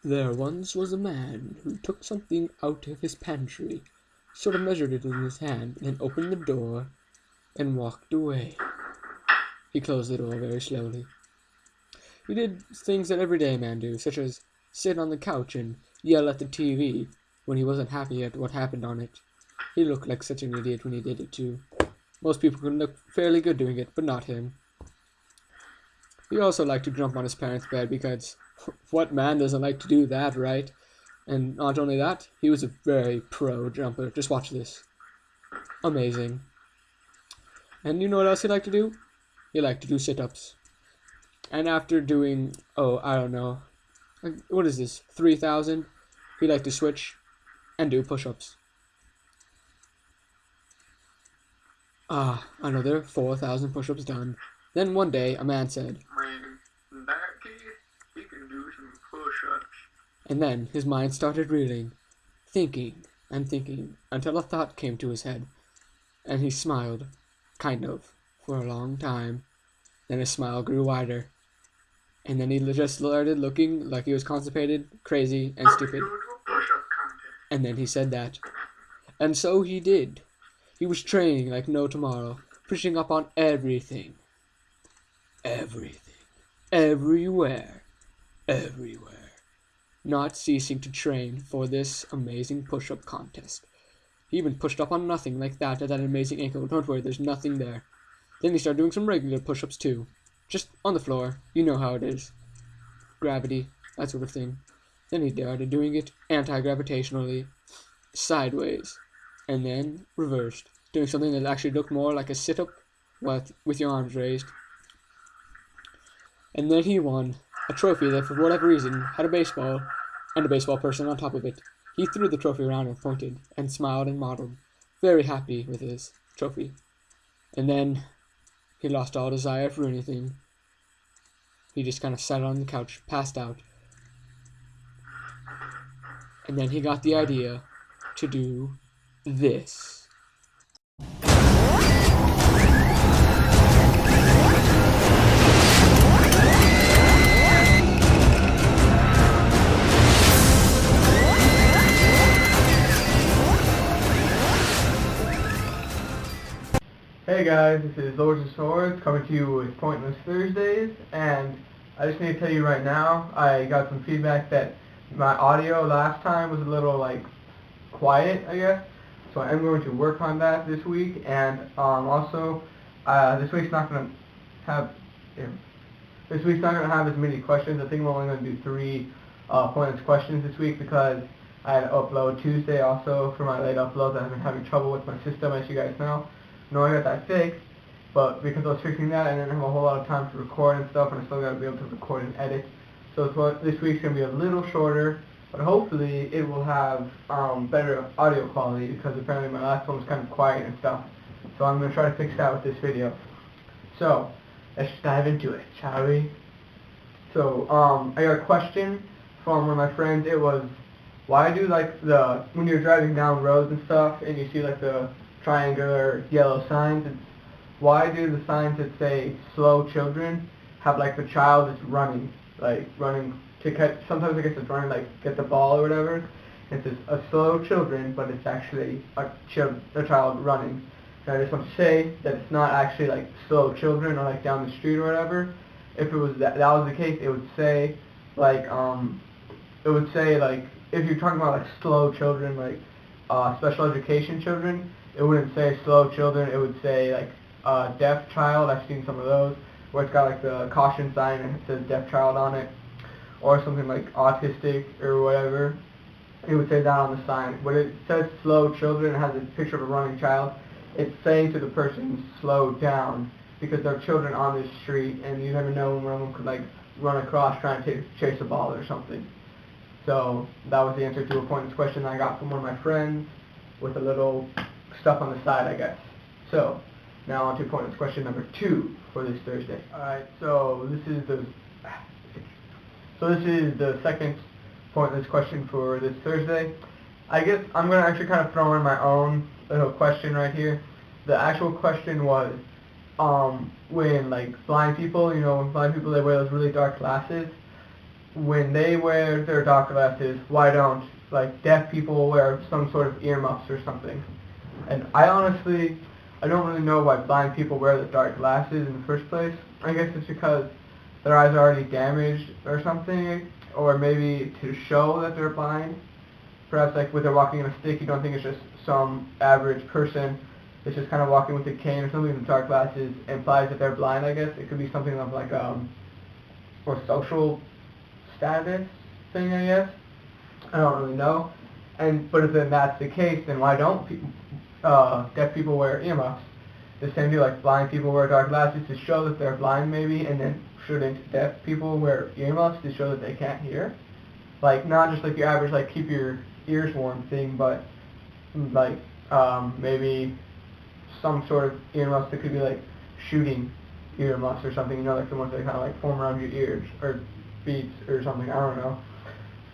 There once was a man who took something out of his pantry, sort of measured it in his hand, then opened the door and walked away. He closed the door very slowly. He did things that everyday men do, such as sit on the couch and yell at the TV when he wasn't happy at what happened on it. He looked like such an idiot when he did it too. Most people can look fairly good doing it, but not him. He also liked to jump on his parents' bed because what man doesn't like to do that, right? And not only that, he was a very pro jumper. Just watch this. Amazing. And you know what else he liked to do? He liked to do sit-ups. And after doing, I don't know, what is this, 3,000? He liked to switch and do push-ups. Another 4,000 push-ups done. Then one day, a man said, Man, that kid, he can do some push-ups. and then his mind started reeling, thinking and thinking, until a thought came to his head, and he smiled, kind of, for a long time. Then his smile grew wider, and then he just started looking like he was constipated, crazy, and stupid. Doing a push-up contest. And then he said that. And so he did. He was training like no tomorrow, pushing up on everything. Everything. Everywhere. Everywhere. Not ceasing to train for this amazing push-up contest. He even pushed up on nothing like that at that amazing ankle. Don't worry, there's nothing there. Then he started doing some regular push-ups too. Just on the floor. You know how it is. Gravity, that sort of thing. Then he started doing it anti-gravitationally, sideways, and then reversed, doing something that actually looked more like a sit-up with your arms raised. And then he won a trophy that, for whatever reason, had a baseball and a baseball person on top of it. He threw the trophy around and pointed and smiled and modeled, very happy with his trophy. And then he lost all desire for anything. He just kind of sat on the couch, passed out. And then he got the idea to do this. Hey guys, this is Lords of Swords coming to you with Pointless Thursdays, and I just need to tell you right now, I got some feedback that my audio last time was a little quiet, I guess, so I am going to work on that this week, and also this week's not going to have as many questions. I think I'm only going to do 3 pointless questions this week because I had to upload Tuesday also for my late uploads. I've been having trouble with my system, as you guys know. No, I got that fixed, but because I was fixing that, I didn't have a whole lot of time to record and stuff, and I still got to be able to record and edit. So this week's going to be a little shorter, but hopefully it will have better audio quality, because apparently my last one was kind of quiet and stuff. So I'm going to try to fix that with this video. So, let's just dive into it, shall we? So, I got a question from one of my friends. It was, why do when you're driving down roads and stuff, and you see the triangular yellow signs, why do the signs that say slow children have the child that's running to catch, sometimes I guess it's running get the ball or whatever. It says a slow children, but it's actually a child running. And I just want to say that it's not actually slow children or down the street or whatever. If it was that was the case, it would say if you're talking about slow children, special education children, it wouldn't say slow children, it would say deaf child. I've seen some of those where it's got the caution sign and it says deaf child on it, or something autistic or whatever. It would say that on the sign. When it says slow children and has a picture of a running child, it's saying to the person, slow down, because there are children on this street and you never know when one of them could run across trying to chase a ball or something. So that was the answer to a pointless question I got from one of my friends with a little stuff on the side, I guess. So now on to pointless question number 2 for this Thursday. Alright, so this is the second pointless question for this Thursday. I guess I'm going to actually kind of throw in my own little question right here. The actual question was, when blind people, when blind people, they wear those really dark glasses, when they wear their dark glasses, why don't like deaf people wear some sort of earmuffs or something? And I honestly, I don't really know why blind people wear the dark glasses in the first place. I guess it's because their eyes are already damaged or something, or maybe to show that they're blind. Perhaps like when they're walking in a stick, you don't think it's just some average person that's just kind of walking with a cane or something. The dark glasses implies that they're blind, I guess. It could be something of like or social status thing, I guess. I don't really know. But if then that's the case, then why don't deaf people wear earmuffs? The same deal, like blind people wear dark glasses to show that they're blind maybe, and then shouldn't deaf people wear earmuffs to show that they can't hear? Like not just like your average like keep your ears warm thing, but like maybe some sort of earmuffs that could be like shooting earmuffs or something, you know, like the ones that kind of like form around your ears or beats or something. I don't know.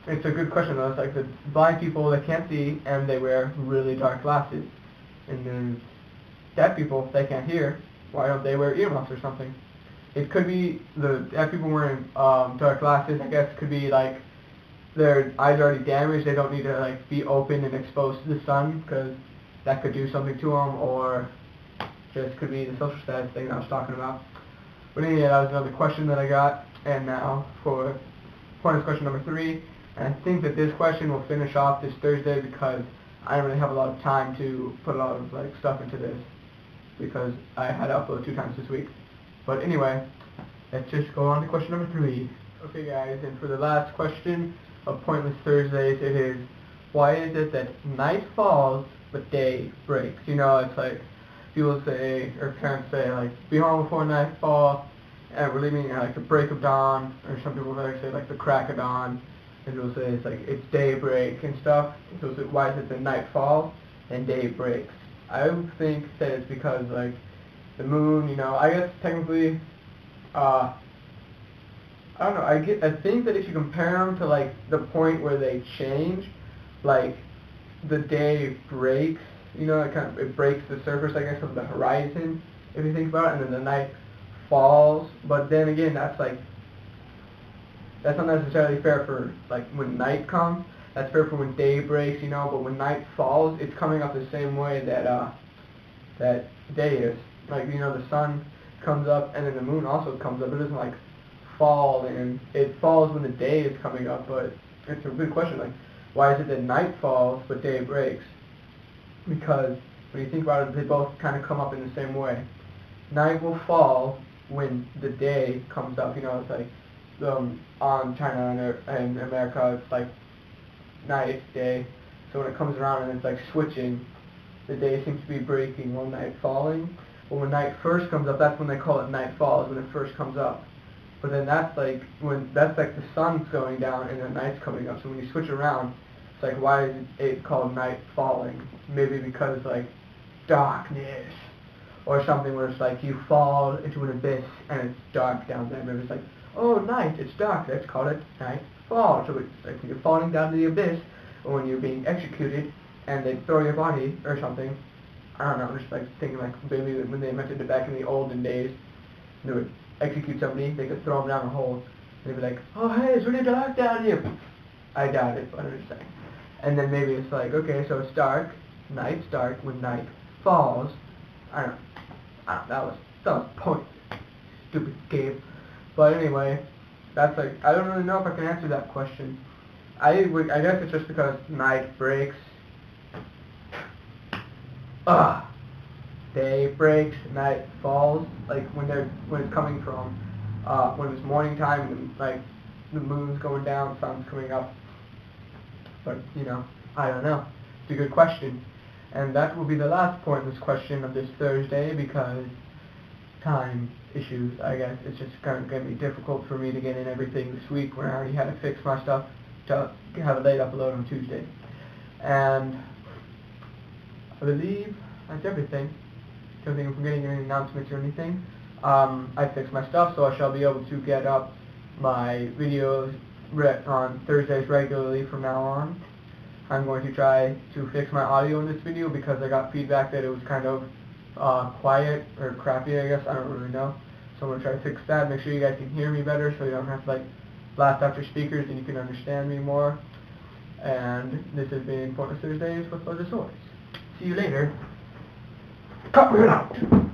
It's a good question though. It's like the blind people that can't see and they wear really dark glasses, and then deaf people they can't hear. Why don't they wear earmuffs or something? It could be the deaf people wearing dark glasses. I guess could be like their eyes are already damaged. They don't need to like be open and exposed to the sun because that could do something to them, or just could be the social status thing I was talking about. But anyway, that was another question that I got. And now for pointless question number 3. And I think that this question will finish off this Thursday because I don't really have a lot of time to put a lot of like stuff into this because I had to upload 2 times this week. But anyway, let's just go on to question number 3. Okay guys, and for the last question of Pointless Thursdays, it is, why is it that night falls but day breaks? You know, it's like people say, or parents say, like, be home before nightfall, and we're leaving at like the break of dawn, or some people like say like the crack of dawn, and people say it's like it's daybreak and stuff. So why is it that night falls and day breaks? I would think that it's because like the moon, you know, I guess technically, I don't know, I think that if you compare them to like the point where they change, like the day breaks, you know, it breaks the surface, I guess, of the horizon, if you think about it, and then the night falls. But then again, that's not necessarily fair for like when night comes. That's fair for when day breaks, you know. But when night falls, it's coming up the same way that that day is. Like, you know, the sun comes up, and then the moon also comes up. It doesn't like fall, and it falls when the day is coming up. But it's a good question. Like, why is it that night falls but day breaks? Because when you think about it, they both kind of come up in the same way. Night will fall when the day comes up. You know, it's like on China and America, it's like night, it's day. So when it comes around and it's like switching, the day seems to be breaking while night falling. But when night first comes up, that's when they call it night falls, when it first comes up. But then that's like the sun's going down and the night's coming up. So when you switch around, it's like, why is it called night falling? Maybe because it's like darkness or something, where it's like you fall into an abyss and it's dark down there. Maybe it's like, oh, night, it's dark, let's call it night fall. So it's like you're falling down to the abyss, or when you're being executed and they throw your body or something. I don't know, I'm just like thinking like maybe when they invented it back in the olden days, they would execute somebody, they could throw them down a hole, and they'd be like, oh hey, it's really dark down here. I doubt it, but I'm just saying. And then maybe it's like, okay, so it's dark, night's dark, when night falls. I don't know, that was point. Stupid Gabe. But anyway, that's like, I don't really know if I can answer that question. I guess it's just because night breaks. Day breaks, night falls, like when it's coming from, when it's morning time and like the moon's going down, sun's coming up. But, you know, I don't know. It's a good question. And that will be the last pointless question of this Thursday because time issues, I guess. It's just going to be difficult for me to get in everything this week when I already had to fix my stuff to have a late upload on Tuesday. And I believe that's everything. Don't think I'm forgetting any announcements or anything. I fixed my stuff, so I shall be able to get up my videos on Thursdays regularly from now on. I'm going to try to fix my audio in this video because I got feedback that it was kind of quiet or crappy, I guess. I don't really know. So I'm going to try to fix that, make sure you guys can hear me better so you don't have to like laugh after speakers and you can understand me more. And this has been Pointless Thursdays with Lotus Swords. See you later. Cut me out!